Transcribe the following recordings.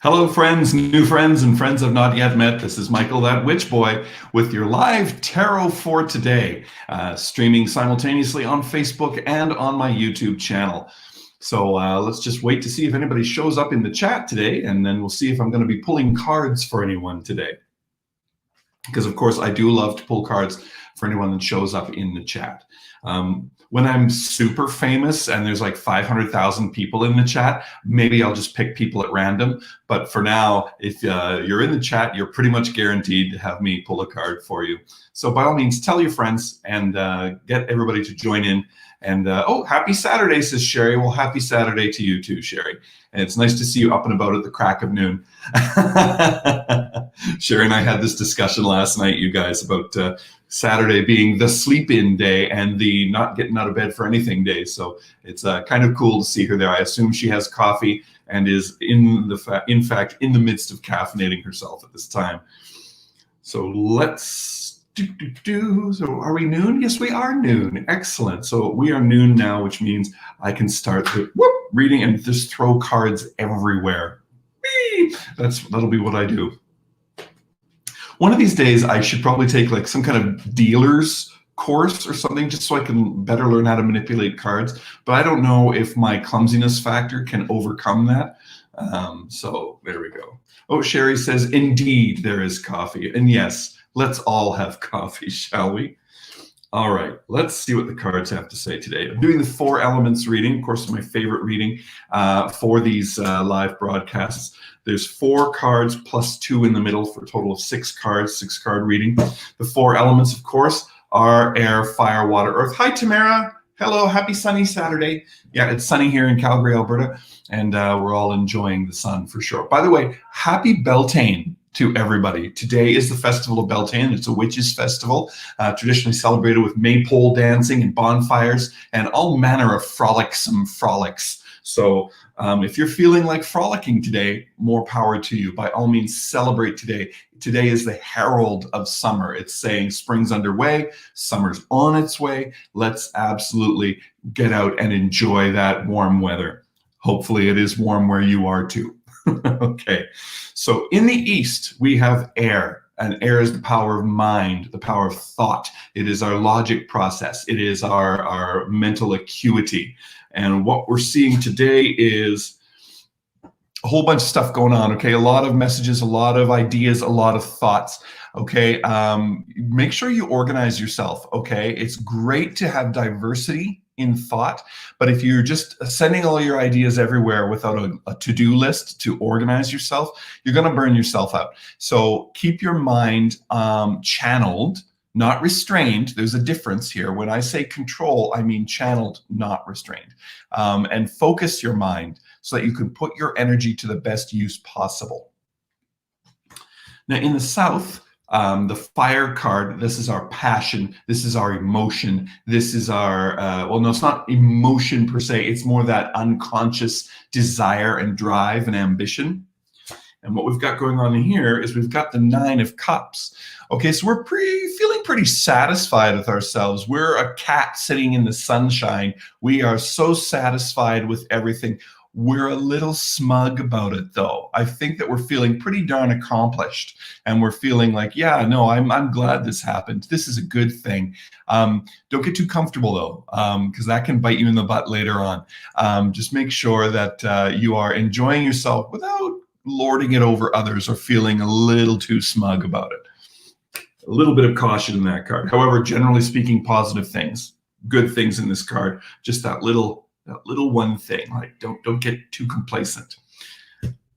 Hello, friends, new friends, and friends I've not yet met. This is Michael, that witch boy, with your live tarot for today, streaming simultaneously on Facebook and on my YouTube channel. So let's just wait to see if anybody shows up in the chat today, and then we'll see if I'm going to be pulling cards for anyone today. Because, of course, I do love to pull cards for anyone that shows up in the chat. When I'm super famous and there's like 500,000 people in the chat, maybe I'll just pick people at random. But for now, if you're in the chat, you're pretty much guaranteed to have me pull a card for you. So by all means, tell your friends and get everybody to join in. And oh, happy Saturday, says Sherry. Well, happy Saturday to you too, Sherry. And it's nice to see you up and about at the crack of noon. Sherry and I had this discussion last night, you guys, about Saturday being the sleep-in day and the not getting out of bed for anything day. So it's kind of cool to see her there. I assume she has coffee and is in fact in the midst of caffeinating herself at this time. So let's so are we noon? Yes, we are noon. Excellent. So we are noon now, which means I can start the reading and just throw cards everywhere. Whee! That'll be what I do. One of these days, I should probably take like some kind of dealer's course or something, just so I can better learn how to manipulate cards. But I don't know if my clumsiness factor can overcome that. So there we go. Oh, Sherry says, indeed, there is coffee. And yes, let's all have coffee, shall we? All right, let's see what the cards have to say today. I'm doing the 4 elements reading. Of course, my favorite reading for these live broadcasts. There's 4 cards plus 2 in the middle for a total of 6 cards, 6-card reading. The 4 elements, of course, are air, fire, water, earth. Hi, Tamara. Hello, happy sunny Saturday. Yeah, it's sunny here in Calgary, Alberta, and we're all enjoying the sun for sure. By the way, happy Beltane to everybody. Today is the festival of Beltane. It's a witches' festival, traditionally celebrated with maypole dancing and bonfires and all manner of frolicsome frolics. So if you're feeling like frolicking today, more power to you. By all means, celebrate today. Today is the herald of summer. It's saying spring's underway, summer's on its way. Let's absolutely get out and enjoy that warm weather. Hopefully it is warm where you are too. Okay, so in the East, we have air, and air is the power of mind, the power of thought. It is our logic process. It is our mental acuity. And what we're seeing today is a whole bunch of stuff going on, okay? A lot of messages, a lot of ideas, a lot of thoughts, okay? Make sure you organize yourself, okay? It's great to have diversity in thought, but if you're just sending all your ideas everywhere without a to-do list to organize yourself, you're going to burn yourself out. So keep your mind channeled, not restrained. There's a difference here. When I say control, I mean channeled, not restrained. And focus your mind so that you can put your energy to the best use possible. Now, in the South, the fire card, this is our passion, this is our emotion, this is our, well, no, it's not emotion per se, it's more that unconscious desire and drive and ambition. And what we've got going on here is we've got the 9 of Cups. Okay, so we're feeling pretty satisfied with ourselves. We're a cat sitting in the sunshine. We are so satisfied with everything. We're a little smug about it, though. I think that we're feeling pretty darn accomplished, and we're feeling like, yeah, no, I'm glad this happened. This is a good thing. Don't get too comfortable, though, because that can bite you in the butt later on. Just make sure that you are enjoying yourself without lording it over others or feeling a little too smug about it. A little bit of caution in that card. However, generally speaking, positive things, good things in this card. Just that little one thing, like don't get too complacent.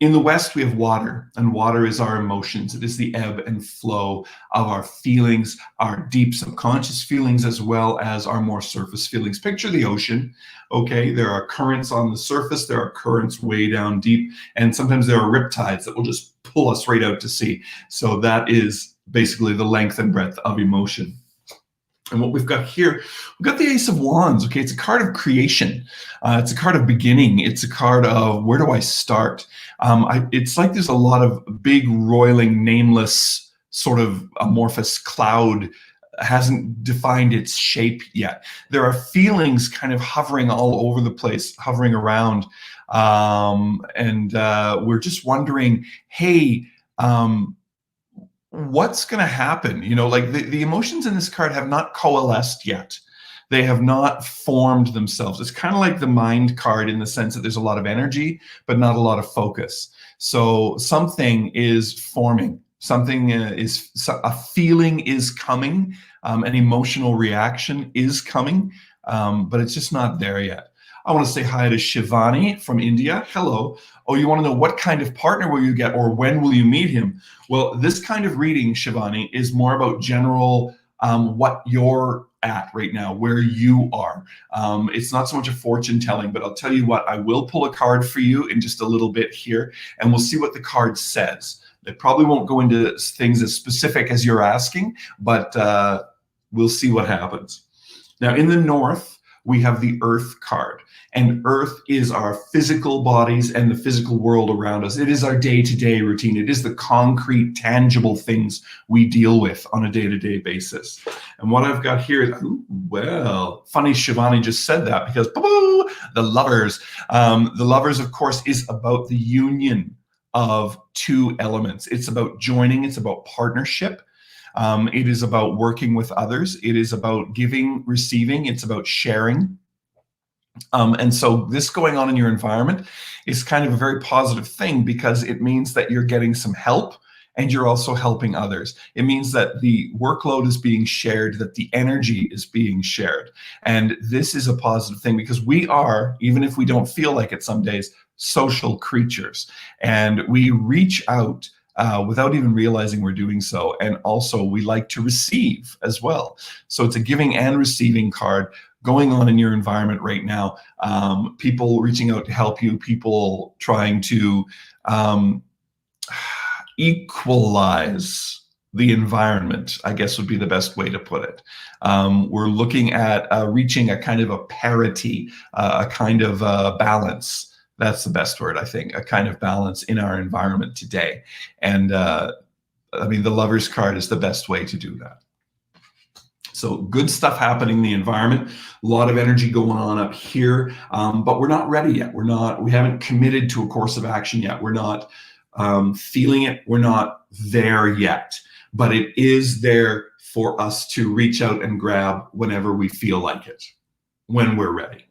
In the West, we have water, and water is our emotions. It is the ebb and flow of our feelings, our deep subconscious feelings, as well as our more surface feelings. Picture the ocean, okay? There are currents on the surface, there are currents way down deep, and sometimes there are riptides that will just pull us right out to sea. So that is basically the length and breadth of emotion. And what we've got here, we've got the Ace of Wands, okay? It's a card of creation. It's a card of beginning. It's a card of where do I start? It's like there's a lot of big, roiling, nameless, sort of amorphous cloud hasn't defined its shape yet. There are feelings kind of hovering all over the place, hovering around. and we're just wondering, hey, what's going to happen? Like the emotions in this card have not coalesced yet. They have not formed themselves. It's kind of like the mind card in the sense that there's a lot of energy, but not a lot of focus. So something is forming. Something a feeling is coming. An emotional reaction is coming, but it's just not there yet. I want to say hi to Shivani from India. Hello. Oh, you want to know what kind of partner will you get or when will you meet him? Well, this kind of reading, Shivani, is more about general what you're at right now, where you are. It's not so much a fortune telling, but I'll tell you what, I will pull a card for you in just a little bit here, and we'll see what the card says. It probably won't go into things as specific as you're asking, but we'll see what happens. Now, in the north, we have the Earth card. And Earth is our physical bodies and the physical world around us. It is our day-to-day routine. It is the concrete, tangible things we deal with on a day-to-day basis. And what I've got here is, well, funny Shivani just said that because the lovers. The lovers, of course, is about the union of two elements. It's about joining. It's about partnership. It is about working with others. It is about giving, receiving. It's about sharing. And so this going on in your environment is kind of a very positive thing because it means that you're getting some help and you're also helping others. It means that the workload is being shared, that the energy is being shared. And this is a positive thing because we are, even if we don't feel like it some days, social creatures. And we reach out without even realizing we're doing so. And also we like to receive as well. So it's a giving and receiving card going on in your environment right now. People reaching out to help you, people trying to equalize the environment, I guess would be the best way to put it. We're looking at reaching a kind of a parity, a kind of balance. That's the best word, I think, a kind of balance in our environment today. And I mean, the Lover's card is the best way to do that. So good stuff happening in the environment, a lot of energy going on up here, but we're not ready yet. We haven't committed to a course of action yet. We're not feeling it. We're not there yet, but it is there for us to reach out and grab whenever we feel like it, when we're ready.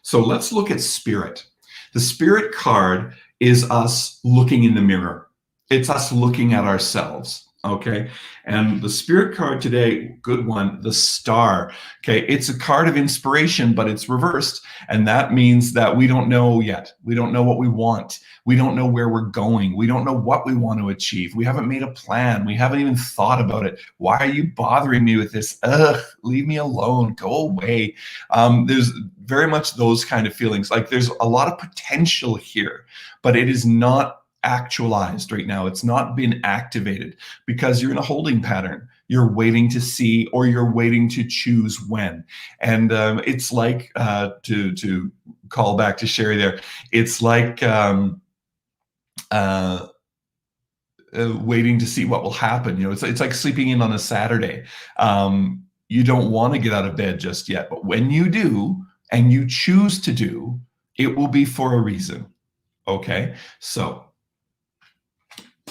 So let's look at Spirit. The Spirit card is us looking in the mirror. It's us looking at ourselves. Okay, and the Spirit card today, good one, the Star. Okay, it's a card of inspiration, but it's reversed, and that means that we don't know yet. We don't know what we want. We don't know where we're going. We don't know what we want to achieve. We haven't made a plan. We haven't even thought about it. Why are you bothering me with this? Ugh, leave me alone. Go away. There's very much those kind of feelings. Like there's a lot of potential here, but it is not actualized right now. It's not been activated because you're in a holding pattern. You're waiting to see, or you're waiting to choose when. And it's like, to call back to Sherry there, it's like waiting to see what will happen. It's like sleeping in on a Saturday. You don't want to get out of bed just yet, but when you do, and you choose to do, it will be for a reason. Okay, so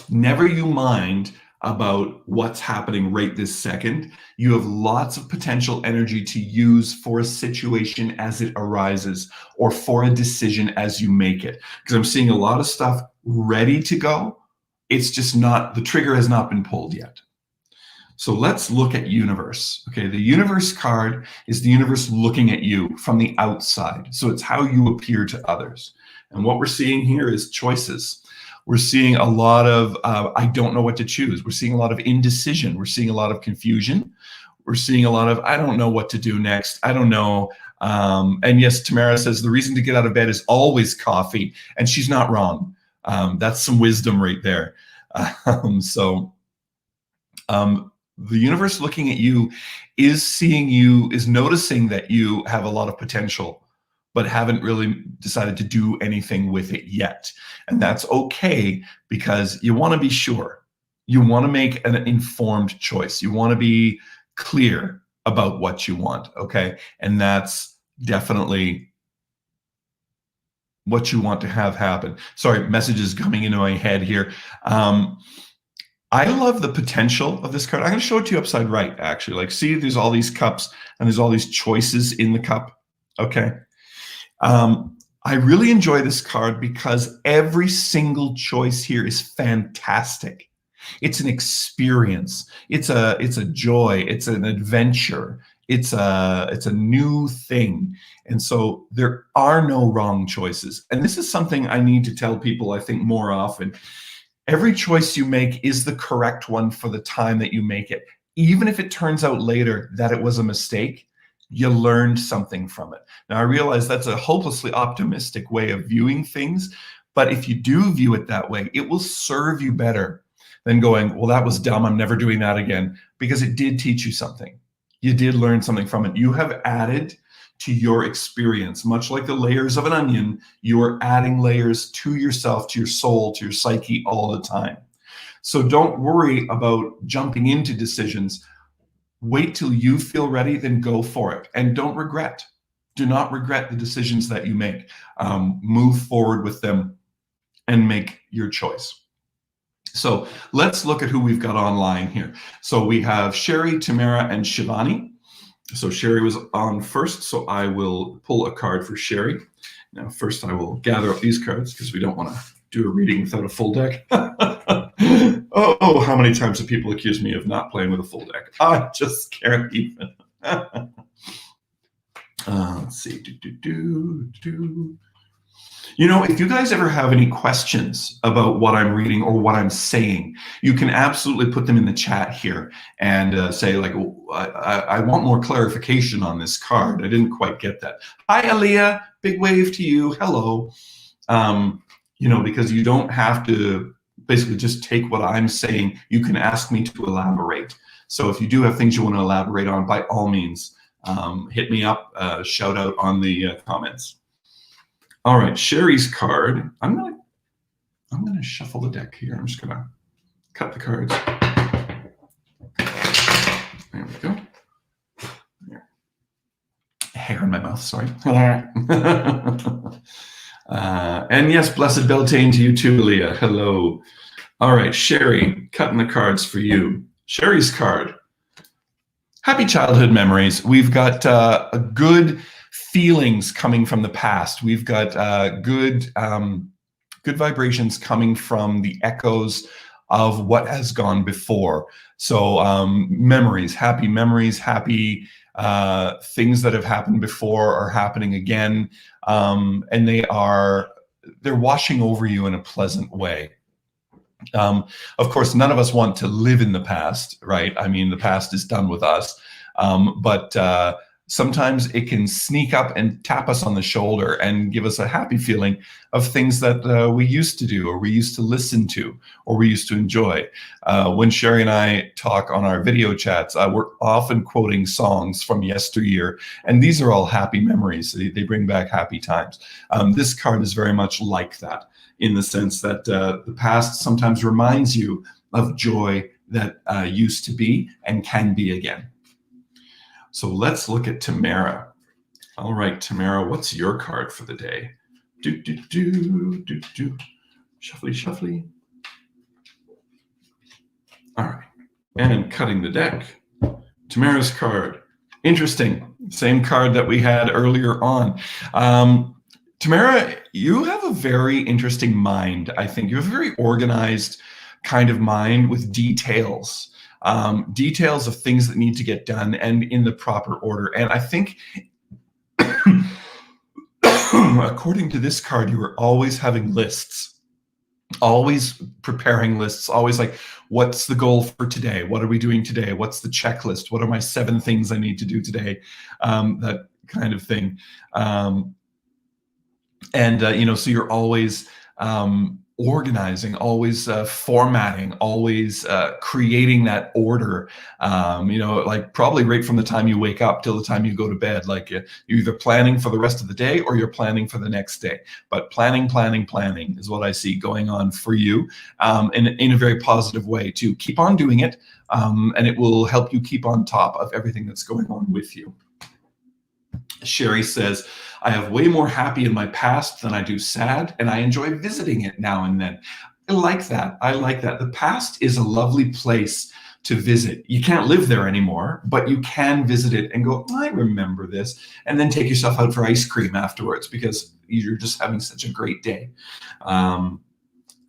never you mind about what's happening right this second. You have lots of potential energy to use for a situation as it arises or for a decision as you make it. Because I'm seeing a lot of stuff ready to go. It's just not, the trigger has not been pulled yet. So let's look at universe. Okay, the universe card is the universe looking at you from the outside. So it's how you appear to others. And what we're seeing here is choices. We're seeing a lot of, I don't know what to choose. We're seeing a lot of indecision. We're seeing a lot of confusion. We're seeing a lot of, I don't know what to do next. I don't know. And yes, Tamara says the reason to get out of bed is always coffee. And she's not wrong. That's some wisdom right there. The universe looking at you is seeing you, is noticing that you have a lot of potential, but haven't really decided to do anything with it yet. And that's okay, because you want to be sure. You want to make an informed choice. You want to be clear about what you want, okay? And that's definitely what you want to have happen. Sorry, messages coming into my head here. I love the potential of this card. I'm going to show it to you upside right, actually. Like, see, there's all these cups and there's all these choices in the cup. Okay. I really enjoy this card because every single choice here is fantastic. It's an experience. It's a joy. It's an adventure. It's a new thing. And so there are no wrong choices. And this is something I need to tell people, I think, more often. Every choice you make is the correct one for the time that you make it. Even if it turns out later that it was a mistake, you learned something from it. Now, I realize that's a hopelessly optimistic way of viewing things, but if you do view it that way, it will serve you better than going, well, that was dumb, I'm never doing that again, because it did teach you something. You did learn something from it. You have added to your experience, much like the layers of an onion. You are adding layers to yourself, to your soul, to your psyche all the time. So don't worry about jumping into decisions. Wait till you feel ready, then go for it. And don't regret. Do not regret the decisions that you make. Move forward with them and make your choice. So let's look at who we've got online here. So we have Sherry, Tamara, and Shivani. So Sherry was on first, so I will pull a card for Sherry. Now, first I will gather up these cards because we don't want to do a reading without a full deck. Oh, how many times have people accused me of not playing with a full deck? I just can't even. Let's see. You know, if you guys ever have any questions about what I'm reading or what I'm saying, you can absolutely put them in the chat here and say, like, I want more clarification on this card. I didn't quite get that. Hi, Aaliyah. Big wave to you. Hello. You know, because you don't have to basically just take what I'm saying. You can ask me to elaborate. So if you do have things you want to elaborate on, by all means, hit me up, shout out on the comments. All right, Sherry's card. I'm gonna shuffle the deck here. I'm just gonna cut the cards. There we go. There. Hair in my mouth, sorry. And yes, blessed Beltane to you too, Leah. Hello. All right, Sherry, cutting the cards for you. Sherry's card. Happy childhood memories. We've got good feelings coming from the past. We've got good vibrations coming from the echoes of what has gone before. So memories, happy things that have happened before are happening again, and they're washing over you in a pleasant way. Of course, none of us want to live in the past, right? I mean, the past is done with us, but sometimes it can sneak up and tap us on the shoulder and give us a happy feeling of things that we used to do, or we used to listen to, or we used to enjoy. When Sherry and I talk on our video chats, we're often quoting songs from yesteryear, and these are all happy memories. They bring back happy times. This card is very much like that, in the sense that the past sometimes reminds you of joy that used to be and can be again. So let's look at Tamara. All right, Tamara, what's your card for the day? Shuffly. All right, and cutting the deck. Tamara's card. Interesting. Same card that we had earlier on. Tamara, you have a very interesting mind, I think. You have a very organized kind of mind with details. Details of things that need to get done and in the proper order. And I think, according to this card, you are always having lists, always preparing lists, always like, what's the goal for today? What are we doing today? What's the checklist? What are my 7 things I need to do today? That kind of thing. You know, so you're always organizing, always formatting, always creating that order, you know, like probably right from the time you wake up till the time you go to bed. Like you're either planning for the rest of the day or you're planning for the next day. But planning is what I see going on for you, in a very positive way, to keep on doing it, and it will help you keep on top of everything that's going on with you. Sherry says, I have way more happy in my past than I do sad, and I enjoy visiting it now and then. I like that. I like that. The past is a lovely place to visit. You can't live there anymore, but you can visit it and go, I remember this, and then take yourself out for ice cream afterwards because you're just having such a great day. And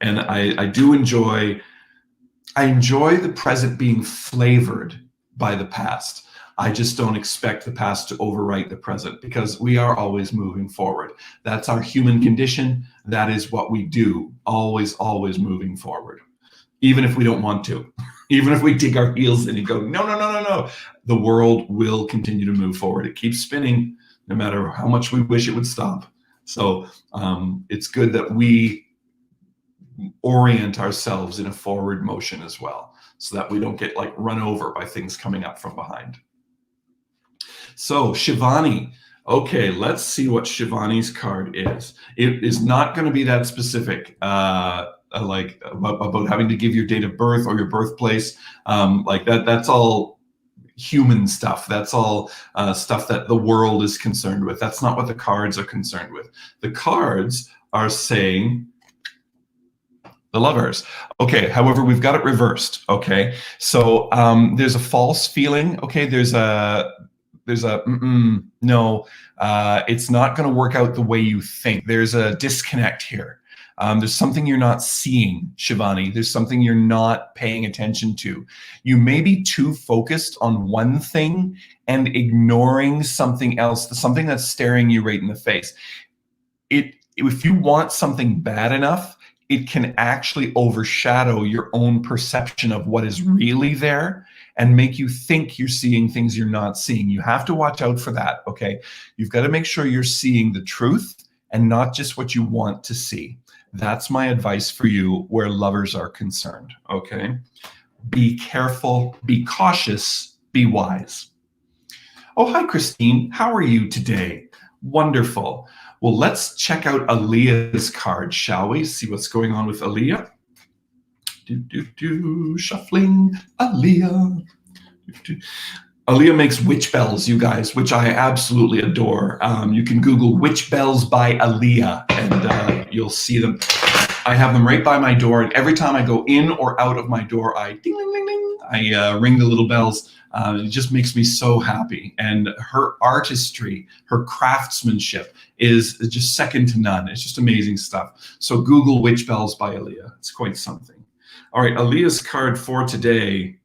I do enjoy the present being flavored by the past. I just don't expect the past to overwrite the present because we are always moving forward. That's our human condition. That is what we do, always, always moving forward, even if we don't want to. Even if we dig our heels in and go, no, no, no, no, no. The world will continue to move forward. It keeps spinning no matter how much we wish it would stop. So it's good that we orient ourselves in a forward motion as well, so that we don't get like run over by things coming up from behind. So Shivani, okay, let's see what Shivani's card is. It is not going to be that specific, like about having to give your date of birth or your birthplace. Like that's all human stuff. That's all stuff that the world is concerned with. That's not what the cards are concerned with. The cards are saying the Lovers. Okay, however, we've got it reversed. Okay, so there's a false feeling. Okay, there's a no, it's not going to work out the way you think. There's a disconnect here. There's something you're not seeing, Shivani. There's something you're not paying attention to. You may be too focused on one thing and ignoring something else, something that's staring you right in the face. If you want something bad enough, it can actually overshadow your own perception of what is really there and make you think you're seeing things you're not seeing. You have to watch out for that, okay? You've got to make sure you're seeing the truth and not just what you want to see. That's my advice for you where lovers are concerned, okay? Be careful, be cautious, be wise. Oh, hi, Christine. How are you today? Wonderful. Well, let's check out Aaliyah's card, shall we? See what's going on with Aaliyah. Shuffling Aaliyah. Aaliyah makes witch bells, you guys, which I absolutely adore. You can Google witch bells by Aaliyah and you'll see them. I have them right by my door, and every time I go in or out of my door, I ding, ding, ding, ding. I ring the little bells. It just makes me so happy. And her artistry, her craftsmanship is just second to none. It's just amazing stuff. So Google witch bells by Aaliyah. It's quite something. All right, Aaliyah's card for today.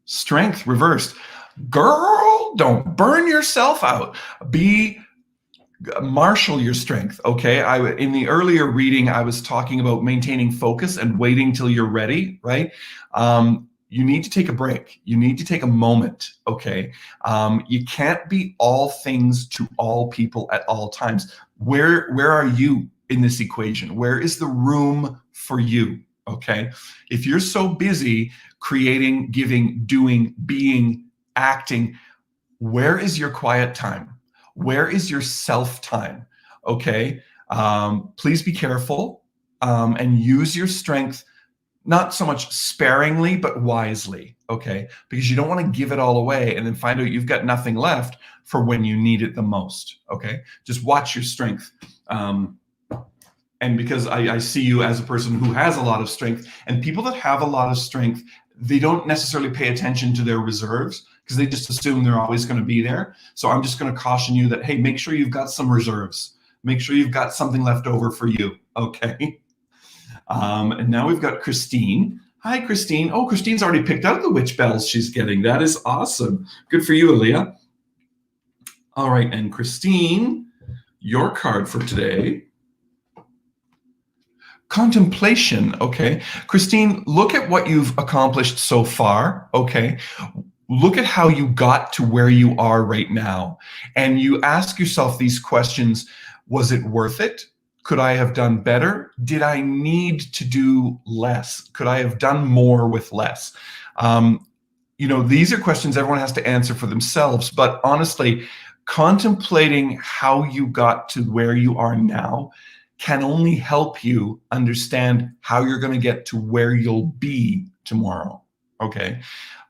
Strength reversed. Girl, don't burn yourself out. Marshal your strength, okay? In the earlier reading, I was talking about maintaining focus and waiting till you're ready, right? You need to take a break. You need to take a moment, okay? You can't be all things to all people at all times. Where are you in this equation? Where is the room for you, okay? If you're so busy creating, giving, doing, being, acting, where is your quiet time? Where is your self-time? Okay, please be careful and use your strength, not so much sparingly, but wisely, okay? Because you don't want to give it all away and then find out you've got nothing left for when you need it the most, okay? Just watch your strength. And because I see you as a person who has a lot of strength, and people that have a lot of strength, they don't necessarily pay attention to their reserves because they just assume they're always going to be there. So I'm just going to caution you that, hey, make sure you've got some reserves. Make sure you've got something left over for you, okay? And now we've got Christine. Hi, Christine. Oh, Christine's already picked out the witch bells she's getting. That is awesome. Good for you, Aaliyah. All right, and Christine, your card for today. Contemplation, okay? Christine, look at what you've accomplished so far, okay? Look at how you got to where you are right now. And you ask yourself these questions. Was it worth it? Could I have done better? Did I need to do less? Could I have done more with less? These are questions everyone has to answer for themselves. But honestly, contemplating how you got to where you are now can only help you understand how you're going to get to where you'll be tomorrow, okay?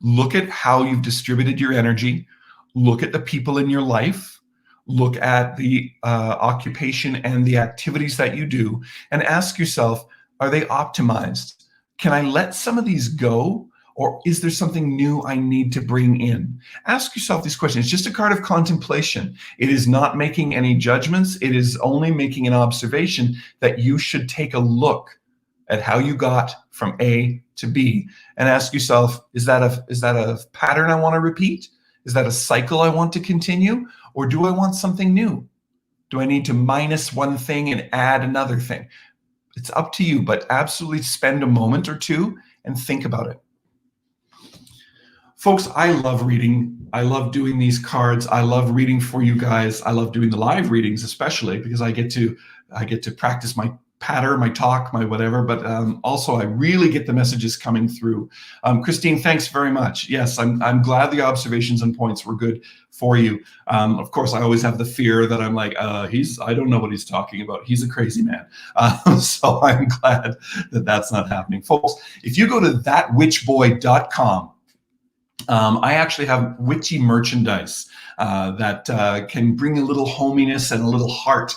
Look at how you've distributed your energy. look at the people in your life, look at the occupation and the activities that you do, and ask yourself, are they optimized? Can I let some of these go? Or is there something new I need to bring in? Ask yourself these questions. It's just a card of contemplation. It is not making any judgments. It is only making an observation that you should take a look at how you got from A to B and ask yourself, is that a pattern I want to repeat? Is that a cycle I want to continue? Or do I want something new? Do I need to minus one thing and add another thing? It's up to you, but absolutely spend a moment or two and think about it. Folks, I love reading. I love doing these cards. I love reading for you guys. I love doing the live readings, especially because I get to practice my patter, my talk, my whatever, but also I really get the messages coming through. Christine, thanks very much. Yes, I'm glad the observations and points were good for you. Of course, I always have the fear that I'm like, I don't know what he's talking about. He's a crazy man. So I'm glad that that's not happening. Folks, if you go to thatwitchboy.com, I actually have witchy merchandise that can bring a little hominess and a little heart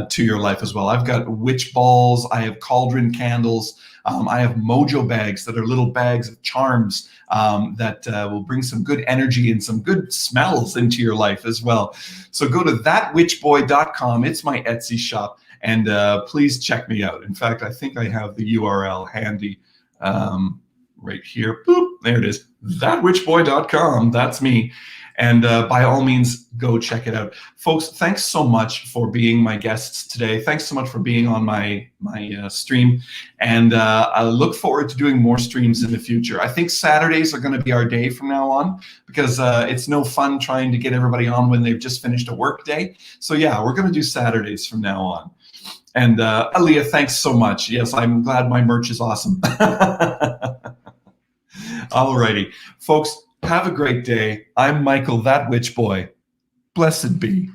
to your life as well. I've got witch balls. I have cauldron candles. I have mojo bags that are little bags of charms that will bring some good energy and some good smells into your life as well. So go to thatwitchboy.com. It's my Etsy shop. And please check me out. In fact, I think I have the URL handy right here. Boop, there it is. Thatwitchboy.com. That's me. And by all means, go check it out. Folks, thanks so much for being my guests today. Thanks so much for being on my stream. And I look forward to doing more streams in the future. I think Saturdays are going to be our day from now on because it's no fun trying to get everybody on when they've just finished a work day. So yeah, we're going to do Saturdays from now on. And Aaliyah, thanks so much. Yes, I'm glad my merch is awesome. Alrighty, folks, have a great day. I'm Michael, that witch boy. Blessed be.